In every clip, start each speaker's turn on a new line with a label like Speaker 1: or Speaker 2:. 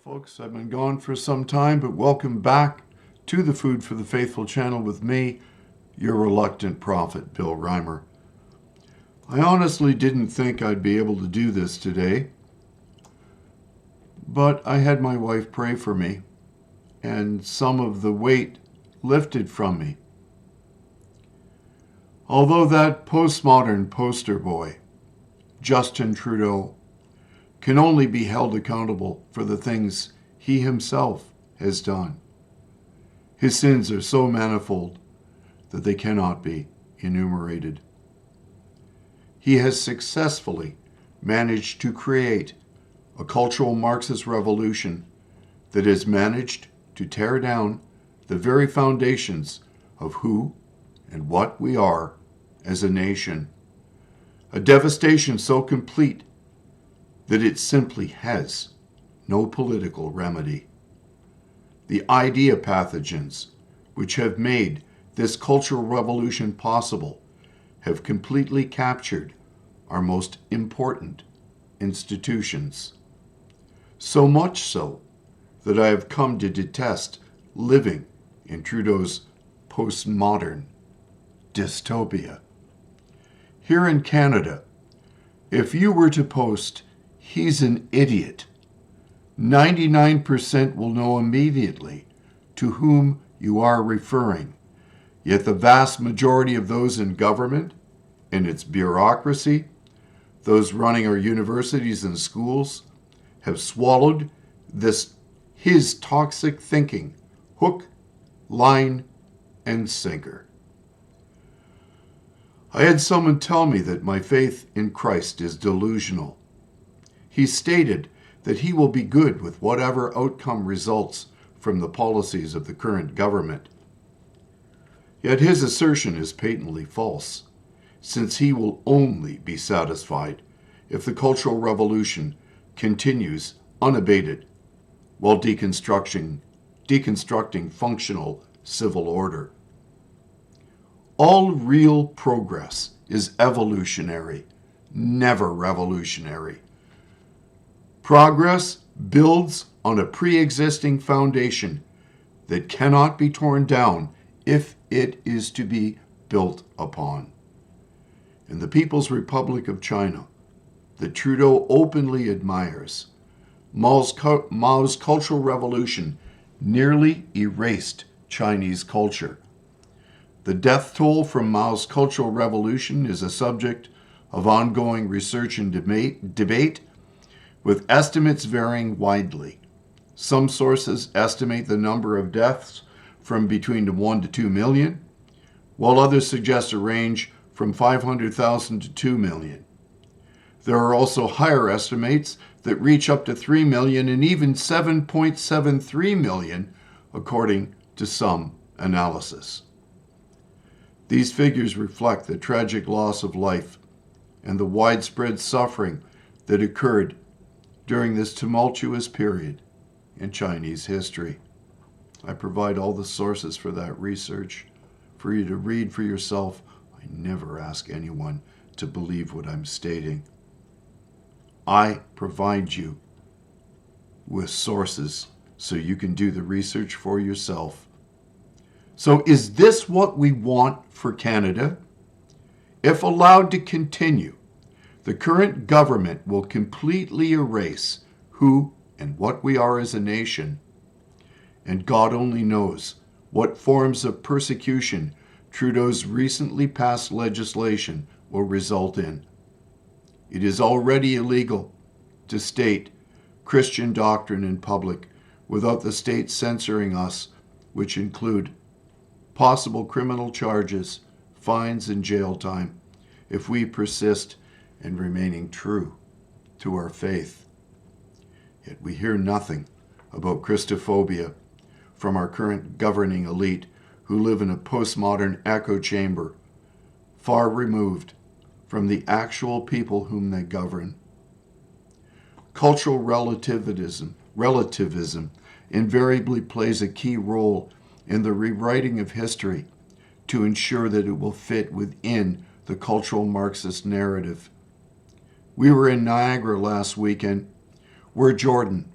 Speaker 1: Folks, I've been gone for some time, but welcome back to the Food for the Faithful channel with me, your reluctant prophet, Bill Reimer. I honestly didn't think I'd be able to do this today, but I had my wife pray for me, and some of the weight lifted from me. Although that postmodern poster boy, Justin Trudeau, can only be held accountable for the things he himself has done. His sins are so manifold that they cannot be enumerated. He has successfully managed to create a cultural Marxist revolution that has managed to tear down the very foundations of who and what we are as a nation. A devastation so complete that it simply has no political remedy. The idea pathogens which have made this cultural revolution possible have completely captured our most important institutions. So much so that I have come to detest living in Trudeau's postmodern dystopia. Here in Canada, if you were to post "he's an idiot," 99% will know immediately to whom you are referring. Yet the vast majority of those in government, in its bureaucracy, those running our universities and schools, have swallowed his toxic thinking, hook, line, and sinker. I had someone tell me that my faith in Christ is delusional. He stated that he will be good with whatever outcome results from the policies of the current government. Yet his assertion is patently false, since he will only be satisfied if the cultural revolution continues unabated while deconstructing functional civil order. All real progress is evolutionary, never revolutionary. Progress builds on a pre-existing foundation that cannot be torn down if it is to be built upon. In the People's Republic of China, that Trudeau openly admires, Mao's Cultural Revolution nearly erased Chinese culture. The death toll from Mao's Cultural Revolution is a subject of ongoing research and debate, with estimates varying widely. Some sources estimate the number of deaths from between 1 to 2 million, while others suggest a range from 500,000 to 2 million. There are also higher estimates that reach up to 3 million and even 7.73 million, according to some analysis. These figures reflect the tragic loss of life and the widespread suffering that occurred during this tumultuous period in Chinese history. I provide all the sources for that research for you to read for yourself. I never ask anyone to believe what I'm stating. I provide you with sources so you can do the research for yourself. So is this what we want for Canada? If allowed to continue, the current government will completely erase who and what we are as a nation. And God only knows what forms of persecution Trudeau's recently passed legislation will result in. It is already illegal to state Christian doctrine in public without the state censoring us, which include possible criminal charges, fines, and jail time if we persist in remaining true to our faith. Yet we hear nothing about Christophobia from our current governing elite, who live in a postmodern echo chamber, far removed from the actual people whom they govern. Cultural relativism invariably plays a key role in the rewriting of history to ensure that it will fit within the cultural Marxist narrative. We were in Niagara last weekend, where Jordan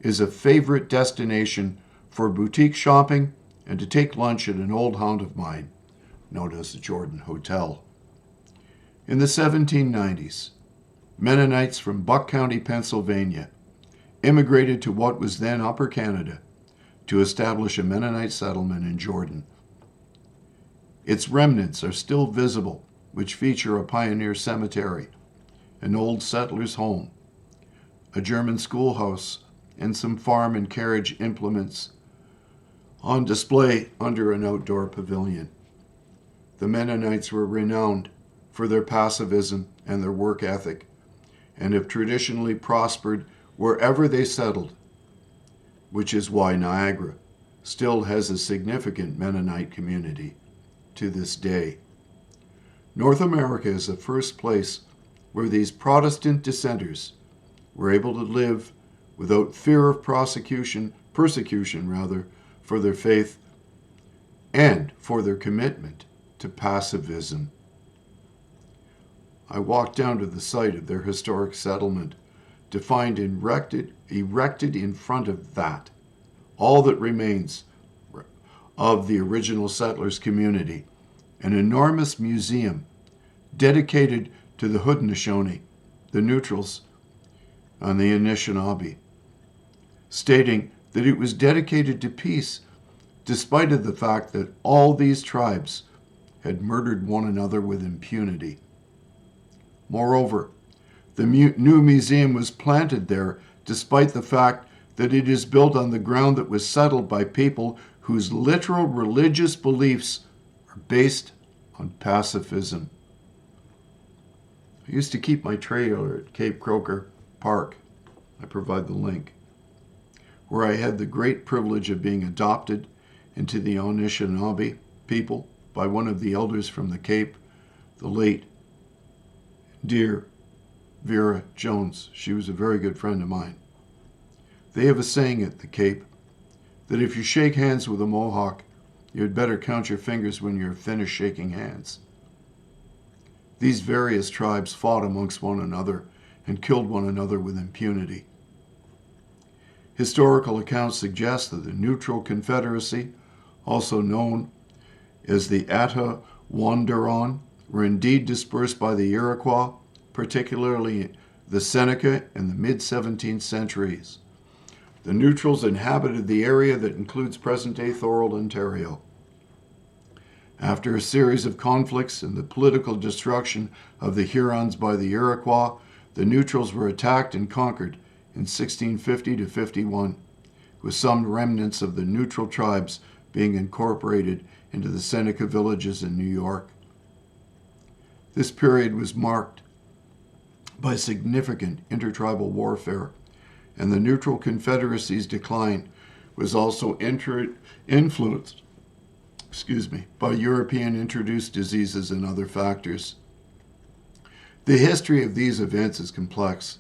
Speaker 1: is a favorite destination for boutique shopping and to take lunch at an old haunt of mine, known as the Jordan Hotel. In the 1790s, Mennonites from Buck County, Pennsylvania, immigrated to what was then Upper Canada to establish a Mennonite settlement in Jordan. Its remnants are still visible, which feature a pioneer cemetery, an old settler's home, a German schoolhouse, and some farm and carriage implements on display under an outdoor pavilion. The Mennonites were renowned for their pacifism and their work ethic, and have traditionally prospered wherever they settled, which is why Niagara still has a significant Mennonite community to this day. North America is the first place where these Protestant dissenters were able to live without fear of persecution for their faith and for their commitment to pacifism. I walked down to the site of their historic settlement to find erected in front of that, all that remains of the original settlers' community, an enormous museum dedicated to the Haudenosaunee, the Neutrals, and the Anishinaabe, stating that it was dedicated to peace despite of the fact that all these tribes had murdered one another with impunity. Moreover, the new museum was planted there despite the fact that it is built on the ground that was settled by people whose literal religious beliefs are based on pacifism. I used to keep my trailer at Cape Croker Park. I provide the link, where I had the great privilege of being adopted into the Anishinaabe people by one of the elders from the Cape, the late dear Vera Jones. She was a very good friend of mine. They have a saying at the Cape that if you shake hands with a Mohawk, you had better count your fingers when you're finished shaking hands. These various tribes fought amongst one another and killed one another with impunity. Historical accounts suggest that the Neutral Confederacy, also known as the Attawandaron, were indeed dispersed by the Iroquois, particularly the Seneca in the mid-17th centuries. The Neutrals inhabited the area that includes present-day Thorold, Ontario. After a series of conflicts and the political destruction of the Hurons by the Iroquois, the Neutrals were attacked and conquered in 1650 to 51, with some remnants of the Neutral tribes being incorporated into the Seneca villages in New York. This period was marked by significant intertribal warfare, and the Neutral Confederacy's decline was also influenced by European-introduced diseases and other factors. The history of these events is complex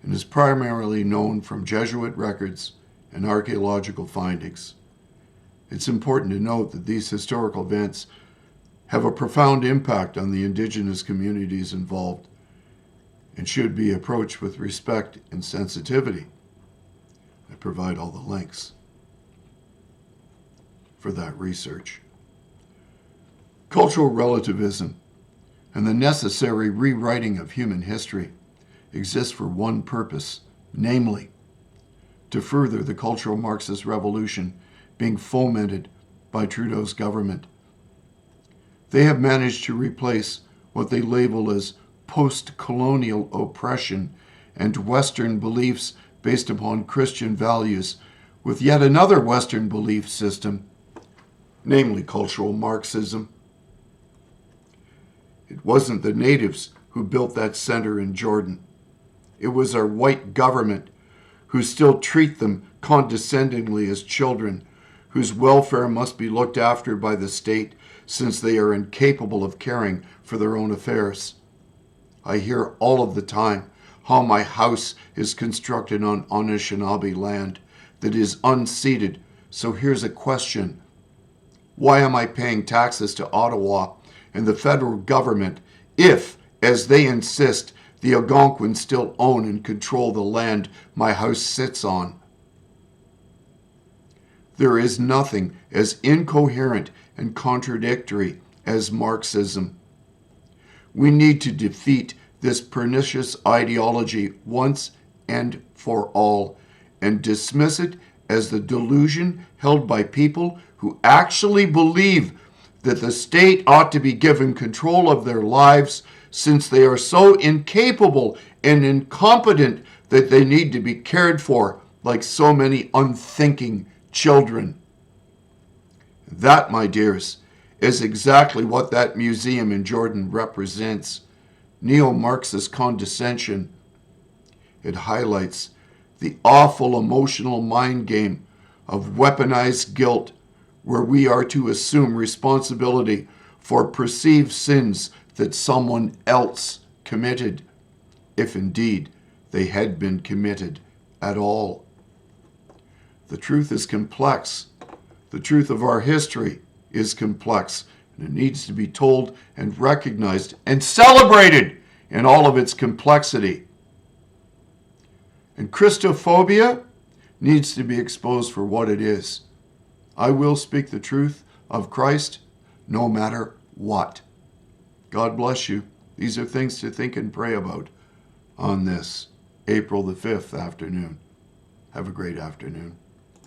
Speaker 1: and is primarily known from Jesuit records and archaeological findings. It's important to note that these historical events have a profound impact on the indigenous communities involved and should be approached with respect and sensitivity. I provide all the links for that research. Cultural relativism and the necessary rewriting of human history exists for one purpose, namely, to further the cultural Marxist revolution being fomented by Trudeau's government. They have managed to replace what they label as post-colonial oppression and Western beliefs based upon Christian values with yet another Western belief system, namely cultural Marxism. It wasn't the natives who built that center in Jordan. It was our white government who still treat them condescendingly as children, whose welfare must be looked after by the state since they are incapable of caring for their own affairs. I hear all of the time how my house is constructed on Anishinaabe land that is unceded. So here's a question. Why am I paying taxes to Ottawa and the federal government if, as they insist, the Algonquins still own and control the land my house sits on? There is nothing as incoherent and contradictory as Marxism. We need to defeat this pernicious ideology once and for all and dismiss it as the delusion held by people who actually believe that the state ought to be given control of their lives since they are so incapable and incompetent that they need to be cared for like so many unthinking children. That, my dears, is exactly what that museum in Jordan represents. Neo-Marxist condescension. It highlights the awful emotional mind game of weaponized guilt, where we are to assume responsibility for perceived sins that someone else committed, if indeed they had been committed at all. The truth is complex. The truth of our history is complex, and it needs to be told and recognized and celebrated in all of its complexity. And Christophobia needs to be exposed for what it is. I will speak the truth of Christ no matter what. God bless you. These are things to think and pray about on this April the 5th afternoon. Have a great afternoon.